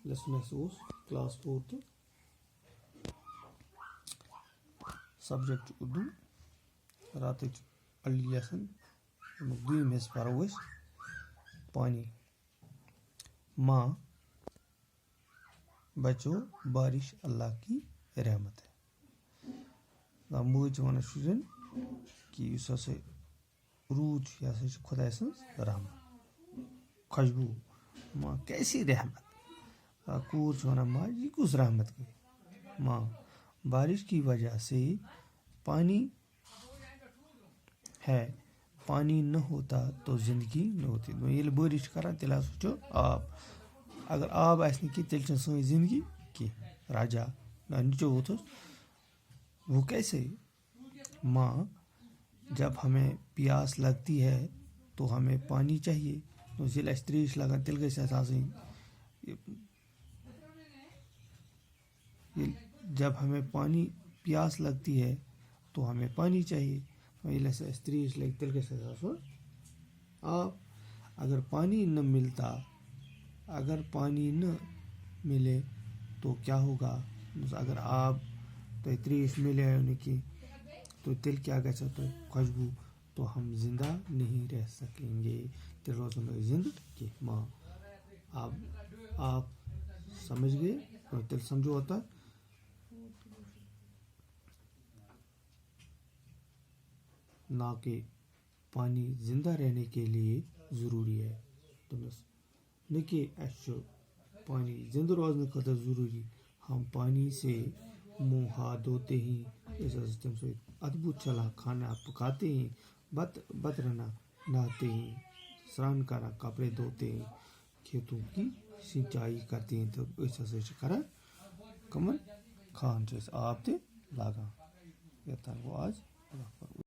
lesson class 4th subject Urdu راتٕچ early lesson دوٚیِم حصہٕ پَرو أسۍ پانی ماں بچو بارش اللہ کی رحمت ہے موج چھِ وَنان شُرٮ۪ن کہِ یُس ہسا روٗد چھُ یہِ ہسا چھِ خۄداے سٕنٛز رحمت خوشبوٗ ماں کیسی رحمت کوٗر چھِ وَنان ماجہِ یہِ کُس رحمت گٔے ماں بارش کی وجہ سے پانی ہے پانی نہ ہوتا تو زندگی نہ ہوتی ییٚلہِ بٲرِش چھِ کران تیٚلہِ ہسا چھُ آب اگر آب آسہِ نہٕ کینٛہہ تیٚلہِ چھَنہٕ سٲنۍ زندگی کینٛہہ راجا نیچے ہوتُس وہ کیسے ماں جب ہمیں پیاس لگتی ہے تو ہمیں پانی چاہیے ییٚلہِ اَسہِ ترٛیش لگان تیٚلہِ گژھِ اَسہِ آسٕنۍ جب ہمیں پانی پیاس لگتی ہے تو ہمیں پانی چاہیے ییٚلہِ اَسہِ ترٛیش لگہِ تیٚلہِ گژھِ اَسہِ آسُن آب اگر پانی نہ ملتا اگر پانی نہ ملے تو کیا ہوگا اگر آب تۄہہِ ترٛیش مِلیو نہٕ کینٛہہ تو تیٚلہِ کیٛاہ گژھِ تۄہہِ خوشبوٗ تو ہم زندہ نہیں رہ سکیں گے تیٚلہِ روزو نہٕ أسۍ زندٕ کینٛہہ ماں آپ سمجھ گئے تیٚلہِ سمجھو ہوتا نہ کہ پانی زندہ رہنے کے لیے ضروری ہے دوٚپنَس نہ کہ اَسہِ چھُ پانی زندہ روزنہٕ خٲطرٕ ضروٗری ہم پانی سے منہ ہاتھ دھوتے ہیں أسۍ حظ تَمہِ سۭتۍ اَتھٕ بُتھ چھَلان کھانا پکاتے ہیں بت رنا نہاتے ہیں سرٛان کران کپڑے دھوتے ہیں کھیتوں کی سینچائی کرتے ہیں تہٕ أسۍ ہسا چھِ کران کَمن کھاد چھِ أسۍ آب تہِ لاگان یوٚتام گوٚو آز